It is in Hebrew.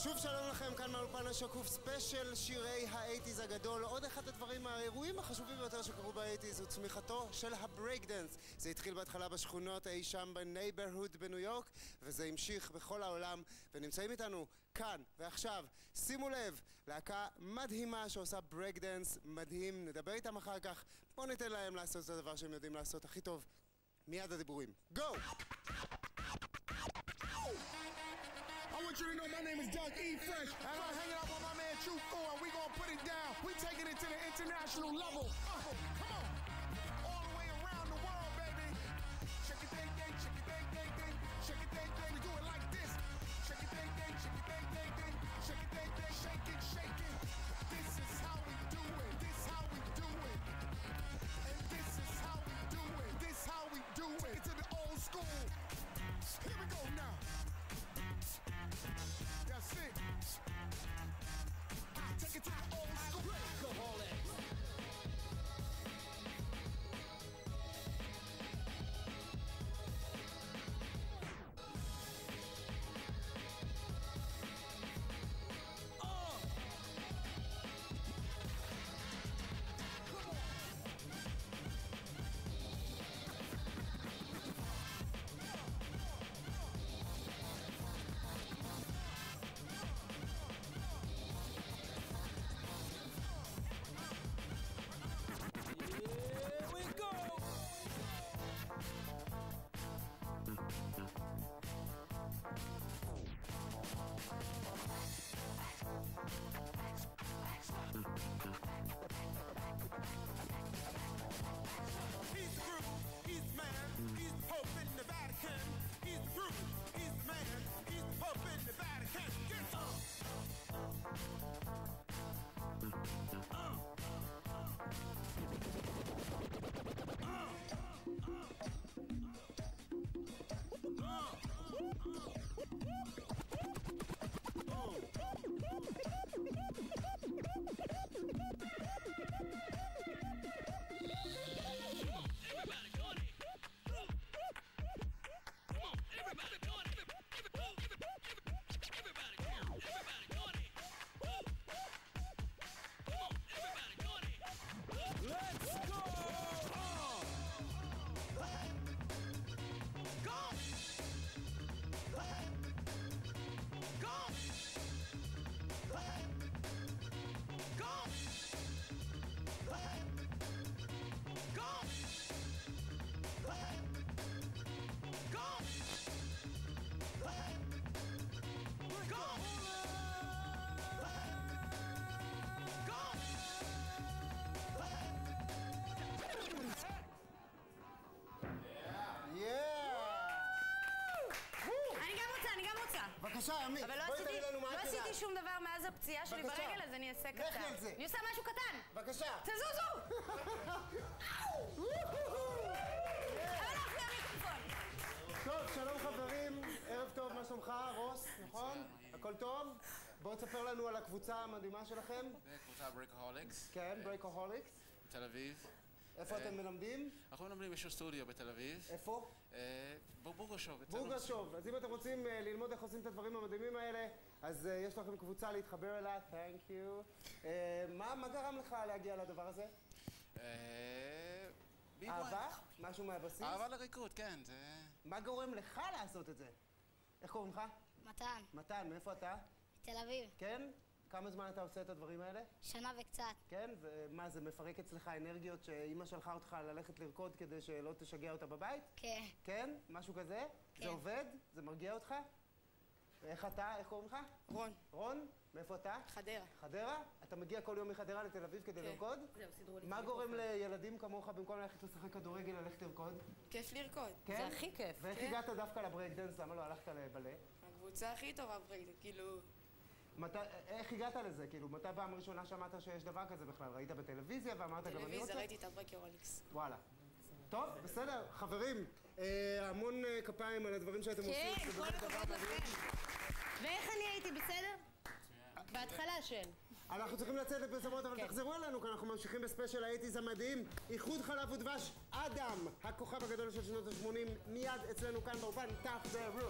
שוב שלום לכם, כאן מהאולפן השקוף, ספיישל שירי האייטיז הגדול. עוד אחד הדברים האירועים החשובים ביותר שקרו באייטיז הוא צמיחתו של הברייקדנס. זה התחיל בהתחלה בשכונות אי שם בנייברהוד בניו יורק, וזה המשיך בכל העולם, ונמצאים איתנו כאן ועכשיו, שימו לב, להקה מדהימה שעושה ברייקדנס מדהים. נדבר איתם אחר כך, בואו ניתן להם לעשות את הדבר שהם יודעים לעשות הכי טוב. מיד הדיבורים. גו! I want you to know my name is Doug E. Fresh. And I'm hanging out with my man True Four, and we gonna put it down. We taking it to the international level. Come on. All the way around the world, baby. Shake it, dang, dang, shake it, dang, dang, dang. Shake it, dang, dang. We do it like this. Shake it, dang, dang, shake it, dang, dang, dang. Shake it, dang, dang, shake it, shake it. This is how we do it. This is how we do it. And this is how we do it. This is how we do it. Take it to the old school. Here we go now. That's it. Take it to the old school. Breakaholics. He's the Groove, he's the man, he's the Pope in the Vatican. He's the Groove, he's the man, he's the Pope in the Vatican. Get בבקשה, ימית, בואי תראי לנו מה את יודעת. לא עשיתי שום דבר מאז הפציעה שלי ברגל, אז אני אעשה קטן. לכי על זה. אני עושה משהו קטן. בבקשה. תזוזו! הלך לי המיקרופון. טוב, שלום חברים, ערב טוב, מה שלומך? רוס, נכון? הכל טוב? בואו תספר לנו על הקבוצה המדהימה שלכם. זה קבוצה ברייקהוליקס. כן, ברייקהוליקס. בתל אביב. איפה אתם מלמדים? אנחנו מלמדים באיזשהו סטודיו בתל אביב. איפה? בורגושוב. בורגושוב. אז אם אתם רוצים ללמוד איך עושים את הדברים המדהימים האלה, אז יש לכם קבוצה להתחבר אליה, thank you. מה גרם לך להגיע לדבר הזה? אהבה? משהו מהבסיס? אהבה לריקוד, כן. מה גורם לך לעשות את זה? איך קוראים לך? מתן. מתן, מאיפה אתה? תל אביב. כן? כמה זמן אתה עושה את הדברים האלה? שנה וקצת. כן? ומה, זה מפרק אצלך אנרגיות שאמא שלחה אותך ללכת לרקוד כדי שלא תשגע אותה בבית? כן. כן? משהו כזה? כן. זה עובד? זה מרגיע אותך? ואיך אתה? איך קוראים לך? רון. רון? מאיפה אתה? חדרה. חדרה? אתה מגיע כל יום מחדרה לתל אביב כדי לרקוד? זהו, סידרו לי. מה גורם לילדים כמוך במקום ללכת לשחק כדורגל ללכת לרקוד? כיף לרקוד. כן? זה הכי כיף. ואיך הגעת דווקא לברייקדנס? למה לא הלכת לבלה? הקבוצה הכי טובה ברייקדנס, כאילו... איך הגעת לזה? כאילו, מתי פעם ראשונה שמעת שיש דבר כזה בכלל? ראית בטלוויזיה ואמרת גם אני רוצה? טלוויזיה, ראיתי את הברייקהוליקס. וואלה. טוב, בסדר, חברים, המון כפיים על הדברים שאתם עושים. כן, כל הכבוד לכם. ואיך אני הייתי, בסדר? בהתחלה של. אנחנו צריכים לצאת לפרסומות, אבל תחזרו אלינו, כי אנחנו ממשיכים בספיישל האייטיז המדהים. איחוד חלב ודבש, אדם, הכוכב הגדול של שנות ה-80, מיד אצלנו כאן באופן, תחזרו.